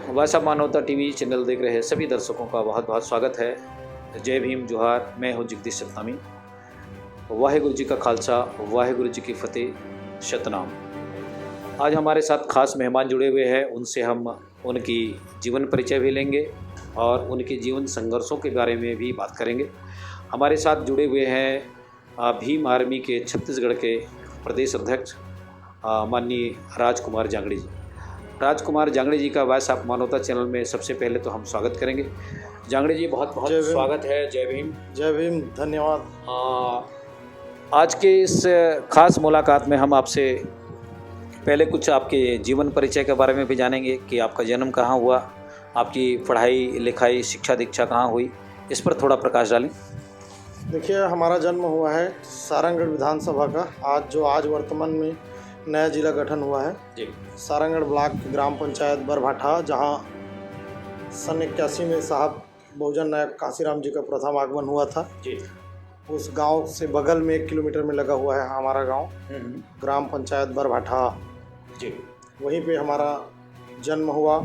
वासा मानवता TV channel देख रहे सभी दर्शकों का बहुत बहुत स्वागत है। जय भीम जोहार। मैं हूं जगदीश सतनामी। वाहेगुरु जी का खालसा, वाहेगुरु जी की फतेह, सतनाम। आज हमारे साथ खास मेहमान जुड़े हुए हैं। उनसे हम उनकी जीवन परिचय भी लेंगे और उनके जीवन संघर्षों के बारे में भी बात करेंगे। हमारे साथ जुड़े हुए हैं भीम आर्मी के छत्तीसगढ़ के प्रदेश अध्यक्ष माननीय राजकुमार जांगड़े जी। राजकुमार जांगड़े जी का वाइस ऑफ मानवता चैनल में सबसे पहले तो हम स्वागत करेंगे। जांगड़े जी बहुत बहुत स्वागत है। जय भीम। जय भीम, धन्यवाद। आज के इस खास मुलाकात में हम आपसे पहले कुछ आपके जीवन परिचय के बारे में भी जानेंगे कि आपका जन्म कहाँ हुआ, आपकी पढ़ाई लिखाई शिक्षा दीक्षा कहाँ हुई, इस पर थोड़ा प्रकाश डालें। देखिए, हमारा जन्म हुआ है सारंगगढ़ विधानसभा का, आज वर्तमान में नया जिला गठन हुआ है जी। सारंगगढ़ ब्लॉक की ग्राम पंचायत बरभाठा, जहां सन 81 में साहब बहुजन नायक काशीराम जी का प्रथम आगमन हुआ था जी। उस गांव से बगल में 1 किलोमीटर में लगा हुआ है हमारा गांव, ग्राम पंचायत बरभाठा जी। वहीं पे हमारा जन्म हुआ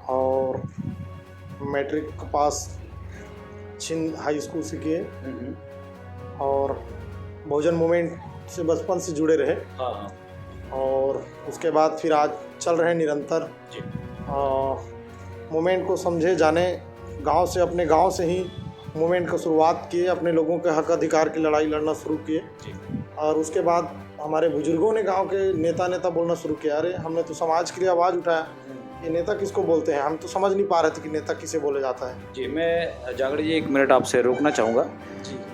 और मैट्रिक का पास छिंद हाई स्कूल से किए और बहुजन मूवमेंट से बचपन से जुड़े रहे। हाँ। और उसके बाद फिर आज चल रहे निरंतर मूवमेंट को समझे जाने, गांव से, अपने गांव से ही मूवमेंट का शुरुआत किए, अपने लोगों के हक अधिकार की लड़ाई लड़ना शुरू किए। और उसके बाद हमारे बुजुर्गों ने गांव के नेता बोलना शुरू किया, अरे हमने तो समाज के लिए आवाज़ उठाया, ये नेता किसको बोलते हैं, हम तो समझ नहीं पा रहे थे कि नेता किसे बोले जाता है। जी, मैं जांगड़े जी 1 मिनट आपसे रोकना चाहूँगा।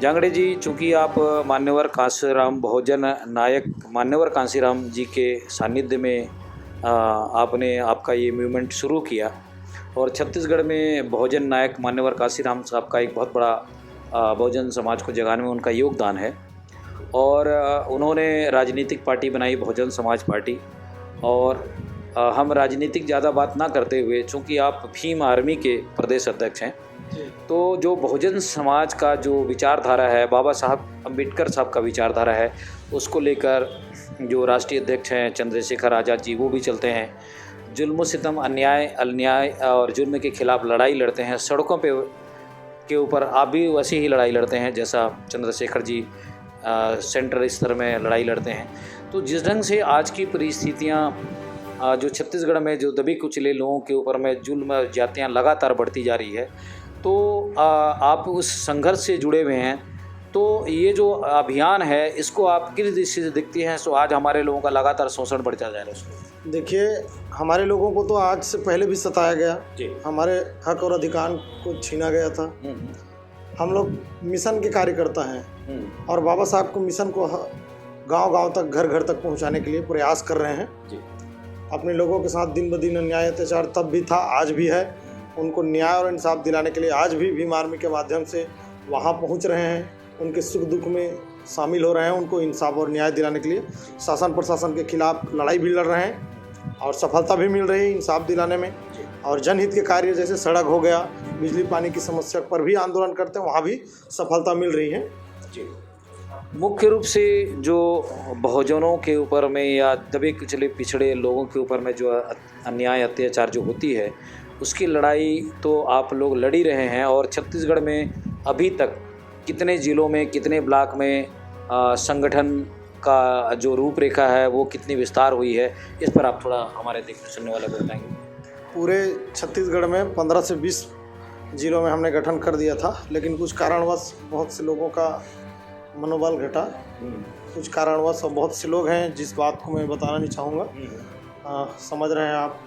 जांगड़े जी, चूँकि आप मान्यवर कांशीराम बहुजन नायक मान्यवर कांशीराम जी के सानिध्य में आपने आपका ये मूवमेंट शुरू किया और छत्तीसगढ़ में बहुजन नायक मान्यवर कांशीराम साहब का एक बहुत बड़ा बहुजन समाज को जगाने में उनका योगदान है और उन्होंने राजनीतिक पार्टी बनाई बहुजन समाज पार्टी। और हम राजनीतिक ज़्यादा बात ना करते हुए, चूँकि आप भीम आर्मी के प्रदेश अध्यक्ष हैं, तो जो बहुजन समाज का जो विचारधारा है, बाबा साहब अम्बेडकर साहब का विचारधारा है, उसको लेकर जो राष्ट्रीय अध्यक्ष हैं चंद्रशेखर आज़ाद जी, वो भी चलते हैं। जुल्म सितम, अन्याय और जुल्म के खिलाफ लड़ाई लड़ते हैं। सड़कों पे के ऊपर आप भी वैसे ही लड़ाई लड़ते हैं जैसा चंद्रशेखर जी सेंट्रल स्तर में लड़ाई लड़ते हैं। तो जिस ढंग से आज की परिस्थितियाँ जो छत्तीसगढ़ में जो दबे कुचले लोगों के ऊपर में जुल्म जातियाँ लगातार बढ़ती जा रही है, तो आप उस संघर्ष से जुड़े हुए हैं, तो ये जो अभियान है इसको आप किस दृष्टि से देखते हैं? सो आज हमारे लोगों का लगातार शोषण बढ़ता जा रहा है उसको। देखिए, हमारे लोगों को तो आज से पहले भी सताया गया जी। हमारे हक और अधिकार को छीना गया था। हम लोग मिशन के कार्यकर्ता हैं और बाबा साहब को मिशन को गांव-गांव तक, घर-घर तक पहुंचाने के लिए प्रयास कर रहे हैं जी। अपने लोगों के साथ दिन ब दिन अन्याय अत्याचार तब भी था, आज भी है। उनको न्याय और इंसाफ दिलाने के लिए आज भी भीम आर्मी के माध्यम से वहाँ पहुँच रहे हैं, उनके सुख दुख में शामिल हो रहे हैं। उनको इंसाफ और न्याय दिलाने के लिए शासन प्रशासन के खिलाफ लड़ाई भी लड़ रहे हैं और सफलता भी मिल रही है इंसाफ दिलाने में। और जनहित के कार्य जैसे सड़क हो गया, बिजली पानी की समस्या पर भी आंदोलन करते हैं, वहाँ भी सफलता मिल रही है जी। मुख्य रूप से जो बहुजनों के ऊपर में या दबे कुचले पिछड़े लोगों के ऊपर में जो अन्याय अत्याचार जो होती है, उसकी लड़ाई तो आप लोग लड़ ही रहे हैं। और छत्तीसगढ़ में अभी तक कितने ज़िलों में, कितने ब्लॉक में संगठन का जो रूपरेखा है वो कितनी विस्तार हुई है, इस पर आप थोड़ा हमारे देखने सुनने वाले को बताएंगे। पूरे छत्तीसगढ़ में 15 से 20 जिलों में हमने गठन कर दिया था, लेकिन कुछ कारणवश बहुत से लोगों का मनोबल घटा, कुछ कारणवश। और बहुत से लोग हैं जिस बात को मैं बताना नहीं चाहूँगा, समझ रहे हैं आप।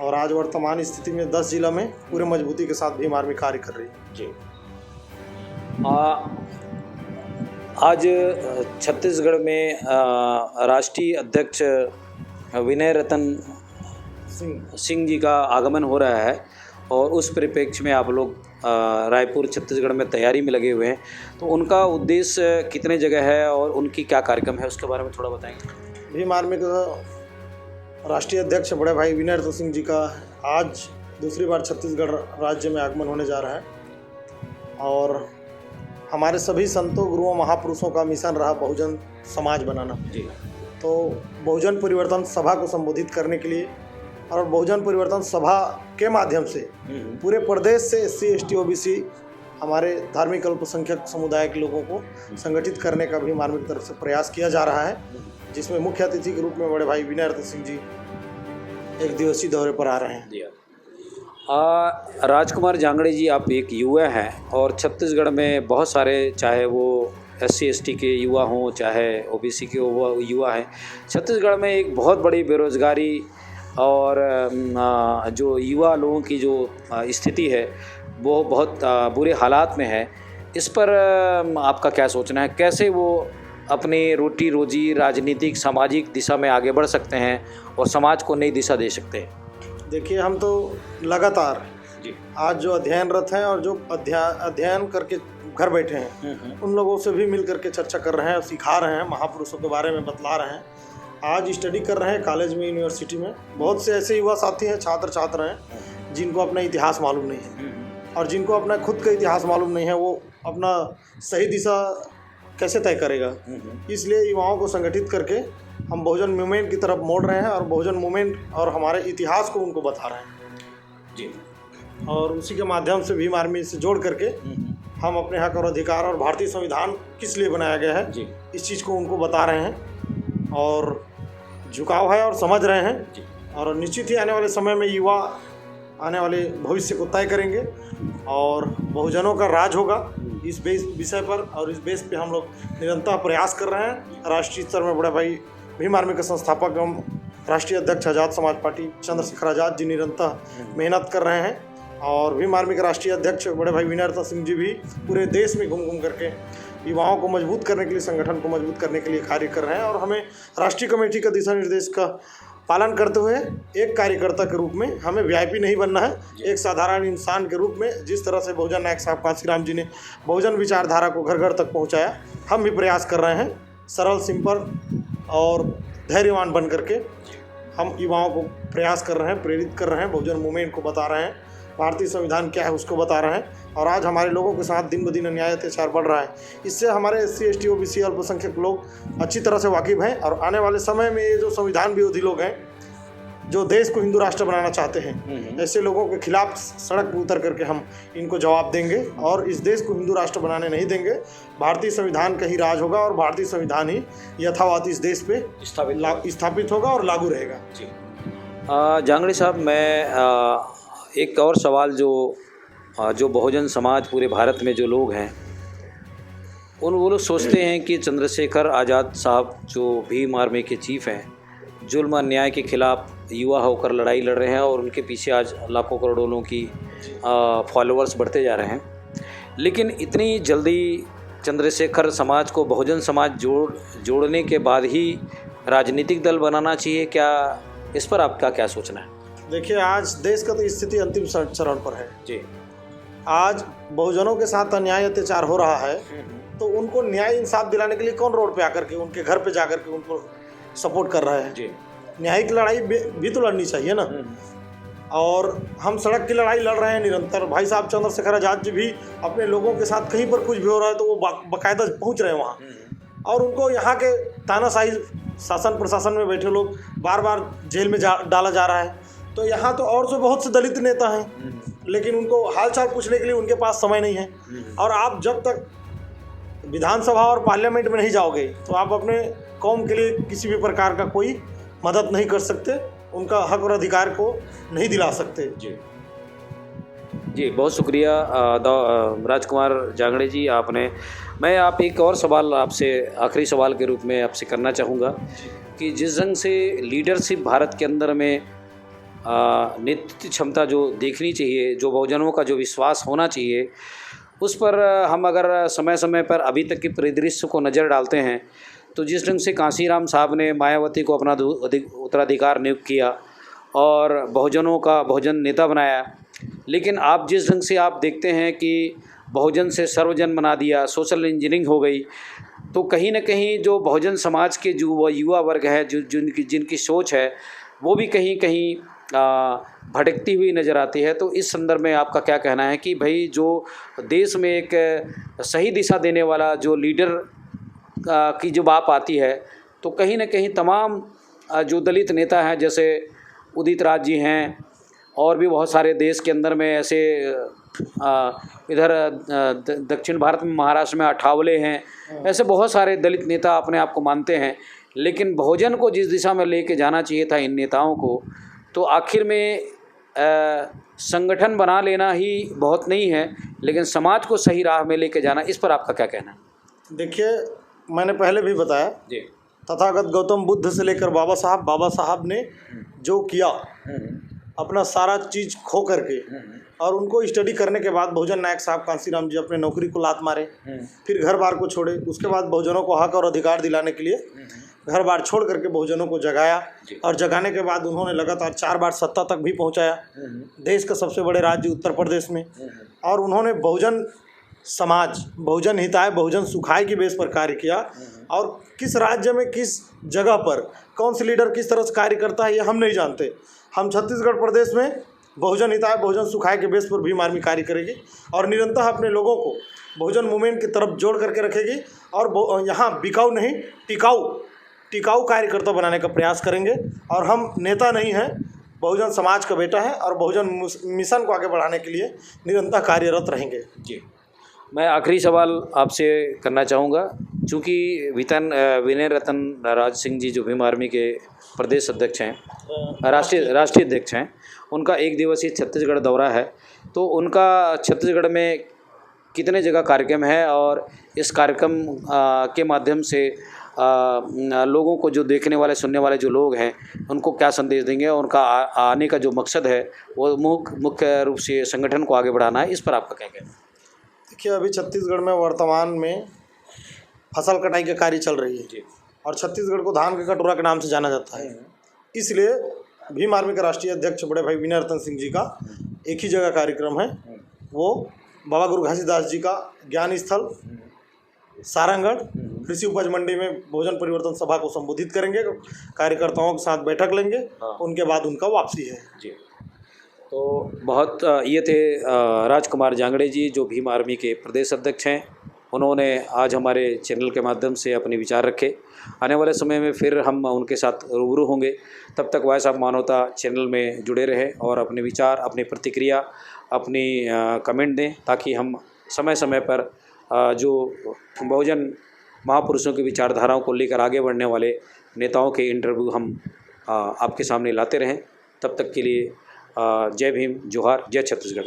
और आज वर्तमान स्थिति में 10 जिला में पूरे मजबूती के साथ भीम आर्मी कार्य कर रही है जी। आज छत्तीसगढ़ में राष्ट्रीय अध्यक्ष विनय रतन सिंह जी का आगमन हो रहा है और उस परिप्रेक्ष्य में आप लोग रायपुर छत्तीसगढ़ में तैयारी में लगे हुए हैं, तो उनका उद्देश्य कितने जगह है और उनकी क्या कार्यक्रम है, उसके बारे में थोड़ा बताएंगे। भीम आर्मी का राष्ट्रीय अध्यक्ष बड़े भाई विनय रतन सिंह जी का आज दूसरी बार छत्तीसगढ़ राज्य में आगमन होने जा रहा है और हमारे सभी संतों, गुरुओं, महापुरुषों का मिशन रहा बहुजन समाज बनाना जी। तो बहुजन परिवर्तन सभा को संबोधित करने के लिए और बहुजन परिवर्तन सभा के माध्यम से पूरे प्रदेश से SC ST OBC हमारे धार्मिक अल्पसंख्यक समुदाय के लोगों को संगठित करने का भी मार्मिक तरफ से प्रयास किया जा रहा है, जिसमें मुख्य अतिथि के रूप में बड़े भाई विनय रतन सिंह जी एक दिवसीय दौरे पर आ रहे हैं। राजकुमार जांगड़े जी, आप एक युवा हैं और छत्तीसगढ़ में बहुत सारे, चाहे वो SC ST के युवा हों चाहे OBC के युवा हैं, छत्तीसगढ़ में एक बहुत बड़ी बेरोजगारी और जो युवा लोगों की जो स्थिति है वो बहुत बुरे हालात में है। इस पर आपका क्या सोचना है? कैसे वो अपनी रोटी रोजी राजनीतिक सामाजिक दिशा में आगे बढ़ सकते हैं और समाज को नई दिशा दे सकते हैं? देखिए, हम तो लगातार जी आज जो अध्ययनरत हैं और जो अध्ययन करके घर बैठे हैं उन लोगों से भी मिल करके चर्चा कर रहे हैं और सिखा रहे हैं, महापुरुषों के बारे में बतला रहे हैं। आज स्टडी कर रहे हैं कॉलेज में, यूनिवर्सिटी में। बहुत से ऐसे युवा साथी हैं, छात्र हैं जिनको अपना इतिहास मालूम नहीं है और जिनको अपना खुद का इतिहास मालूम नहीं है, वो अपना सही दिशा कैसे तय करेगा। इसलिए युवाओं को संगठित करके हम बहुजन मूवमेंट की तरफ मोड़ रहे हैं और बहुजन मूवमेंट और हमारे इतिहास को उनको बता रहे हैं जी। और उसी के माध्यम से भीम आर्मी से जोड़ करके हम अपने हक और अधिकार और भारतीय संविधान किस लिए बनाया गया है जी इस चीज़ को उनको बता रहे हैं और झुकाव है और समझ रहे हैं जी। और निश्चित ही आने वाले समय में युवा आने वाले भविष्य को तय करेंगे और बहुजनों का राज होगा इस विषय पर। और इस बेस पे हम लोग निरंतर प्रयास कर रहे हैं। राष्ट्रीय स्तर में बड़े भाई भीम आर्मी के संस्थापक एवं राष्ट्रीय अध्यक्ष आज़ाद समाज पार्टी चंद्रशेखर आज़ाद जी निरंतर मेहनत कर रहे हैं और भीम आर्मी के राष्ट्रीय अध्यक्ष बड़े भाई विनय रतन सिंह जी भी पूरे देश में घूम करके युवाओं को मजबूत करने के लिए, संगठन को मजबूत करने के लिए कार्य कर रहे हैं। और हमें राष्ट्रीय कमेटी का दिशा निर्देश का पालन करते हुए एक कार्यकर्ता के रूप में हमें VIP नहीं बनना है, एक साधारण इंसान के रूप में जिस तरह से बहुजन नायक साहब कांसीराम जी ने बहुजन विचारधारा को घर घर तक पहुंचाया, हम भी प्रयास कर रहे हैं सरल, सिंपल और धैर्यवान बन करके हम युवाओं को प्रयास कर रहे हैं, प्रेरित कर रहे हैं, बहुजन मूवमेंट को बता रहे हैं, भारतीय संविधान क्या है उसको बता रहे हैं। और आज हमारे लोगों के साथ दिन ब दिन अन्याय अत्याचार बढ़ रहा है, इससे हमारे SC ST OBC अल्पसंख्यक लोग अच्छी तरह से वाकिफ हैं। और आने वाले समय में ये जो संविधान विरोधी लोग हैं जो देश को हिंदू राष्ट्र बनाना चाहते हैं, ऐसे लोगों के खिलाफ सड़क पर उतर करके हम इनको जवाब देंगे और इस देश को हिंदू राष्ट्र बनाने नहीं देंगे। भारतीय संविधान का ही राज होगा और भारतीय संविधान ही यथावत इस देश पे स्थापित होगा और लागू रहेगा। जी जांगड़े साहब, मैं एक और सवाल जो बहुजन समाज पूरे भारत में जो लोग हैं वो लोग सोचते हैं कि चंद्रशेखर आज़ाद साहब जो भीम आर्मी के चीफ हैं, जुल्म अन्याय के खिलाफ युवा होकर लड़ाई लड़ रहे हैं और उनके पीछे आज लाखों करोड़ों की फॉलोअर्स बढ़ते जा रहे हैं। लेकिन इतनी जल्दी चंद्रशेखर समाज को बहुजन समाज जोड़ने के बाद ही राजनीतिक दल बनाना चाहिए क्या? इस पर आपका क्या सोचना है? देखिए, आज देश का तो स्थिति अंतिम चरण पर है जी। आज बहुजनों के साथ अन्याय अत्याचार हो रहा है तो उनको न्याय इंसाफ दिलाने के लिए कौन रोड पे आकर के उनके घर पे जाकर के उनको सपोर्ट कर रहा है? जी। न्यायिक लड़ाई भी तो लड़नी चाहिए ना। और हम सड़क की लड़ाई लड़ रहे हैं निरंतर। भाई साहब चंद्रशेखर आज़ाद जी भी अपने लोगों के साथ कहीं पर कुछ भी हो रहा है तो वो बाकायदा पहुंच रहे हैं वहाँ और उनको यहाँ के तानाशाही शासन प्रशासन में बैठे लोग बार बार जेल में डाला जा रहा है। तो यहाँ तो और जो बहुत से दलित नेता हैं लेकिन उनको हालचाल पूछने के लिए उनके पास समय नहीं है। और आप जब तक विधानसभा और पार्लियामेंट में नहीं जाओगे तो आप अपने कौम के लिए किसी भी प्रकार का कोई मदद नहीं कर सकते, उनका हक और अधिकार को नहीं दिला सकते। जी बहुत शुक्रिया राजकुमार जांगड़े जी। मैं आप एक और सवाल आपसे आखिरी सवाल के रूप में आपसे करना चाहूँगा कि जिस ढंग से लीडरशिप भारत के अंदर में नेतृत्व क्षमता जो देखनी चाहिए, जो बहुजनों का जो विश्वास होना चाहिए, उस पर हम अगर समय समय पर अभी तक के परिदृश्य को नज़र डालते हैं तो जिस ढंग से कांसीराम साहब ने मायावती को अपना उत्तराधिकार नियुक्त किया और बहुजनों का बहुजन नेता बनाया, लेकिन आप जिस ढंग से आप देखते हैं कि बहुजन से सर्वजन बना दिया, सोशल इंजीनियरिंग हो गई, तो कहीं ना कहीं जो बहुजन समाज के जो युवा वर्ग है, जिनकी सोच है वो भी कहीं कहीं भटकती हुई नज़र आती है। तो इस संदर्भ में आपका क्या कहना है कि भाई जो देश में एक सही दिशा देने वाला जो लीडर की जो बात आती है तो कहीं ना कहीं तमाम जो दलित नेता हैं जैसे उदित राज जी हैं, और भी बहुत सारे देश के अंदर में ऐसे इधर दक्षिण भारत में महाराष्ट्र में अठावले हैं, ऐसे बहुत सारे दलित नेता अपने आप को मानते हैं। लेकिन बहुजन को जिस दिशा में लेके जाना चाहिए था इन नेताओं को, तो आखिर में संगठन बना लेना ही बहुत नहीं है, लेकिन समाज को सही राह में लेके जाना, इस पर आपका क्या कहना है? देखिए, मैंने पहले भी बताया जी, तथागत गौतम बुद्ध से लेकर बाबा साहब ने जो किया, अपना सारा चीज़ खो करके, और उनको स्टडी करने के बाद बहुजन नायक साहब कांसीराम जी अपने नौकरी को लात मारे, फिर घर बार को छोड़े, उसके बाद बहुजनों को हक और अधिकार दिलाने के लिए घर बार छोड़ करके बहुजनों को जगाया, और जगाने के बाद उन्होंने लगातार 4 बार सत्ता तक भी पहुंचाया, देश का सबसे बड़े राज्य उत्तर प्रदेश में। और उन्होंने बहुजन समाज, बहुजन हिताय, बहुजन सुखाय की बेस पर कार्य किया, और किस राज्य में किस जगह पर कौन से लीडर किस तरह से कार्य करता है ये हम नहीं जानते। हम छत्तीसगढ़ प्रदेश में बहुजन हिताय, बहुजन सुखाय के बेस पर भीम आर्मी कार्य करेगी, और निरंतर अपने लोगों को बहुजन मूवमेंट की तरफ जोड़ करके रखेगी, और यहाँ बिकाऊ नहीं टिकाऊ कार्यकर्ता बनाने का प्रयास करेंगे। और हम नेता नहीं हैं, बहुजन समाज का बेटा है, और बहुजन मिशन को आगे बढ़ाने के लिए निरंतर कार्यरत रहेंगे। जी, मैं आखिरी सवाल आपसे करना चाहूँगा, चूँकि विनय रतन राज सिंह जी जो भीम आर्मी के प्रदेश अध्यक्ष हैं, राष्ट्रीय अध्यक्ष हैं, उनका 1 दिवसीय छत्तीसगढ़ दौरा है, तो उनका छत्तीसगढ़ में कितने जगह कार्यक्रम है, और इस कार्यक्रम के माध्यम से लोगों को, जो देखने वाले सुनने वाले जो लोग हैं, उनको क्या संदेश देंगे, और उनका आने का जो मकसद है वो मुख्य रूप से संगठन को आगे बढ़ाना है, इस पर आपका क्या कहना है? देखिए, अभी छत्तीसगढ़ में वर्तमान में फसल कटाई का कार्य चल रही है जी, और छत्तीसगढ़ को धान के कटोरा के नाम से जाना जाता है। इसलिए भीम आर्मी के राष्ट्रीय अध्यक्ष बड़े भाई विनय रतन सिंह जी का एक ही जगह कार्यक्रम है, वो बाबा गुरु घासीदास जी का ज्ञान स्थल सारंगढ़ कृषि उपज मंडी में बहुजन परिवर्तन सभा को संबोधित करेंगे, कार्यकर्ताओं के साथ बैठक लेंगे, उनके बाद उनका वापसी है। जी, तो बहुत ये थे राजकुमार जांगड़े जी, जो भीम आर्मी के प्रदेश अध्यक्ष हैं। उन्होंने आज हमारे चैनल के माध्यम से अपने विचार रखे। आने वाले समय में फिर हम उनके साथ रूबरू होंगे। तब तक वॉइस ऑफ मानवता चैनल में जुड़े रहें और अपने विचार, अपनी प्रतिक्रिया, अपनी कमेंट दें, ताकि हम समय समय पर जो बहुजन महापुरुषों की विचारधाराओं को लेकर आगे बढ़ने वाले नेताओं के इंटरव्यू हम आपके सामने लाते रहें। तब तक के लिए जय भीम, जोहार, जय छत्तीसगढ़।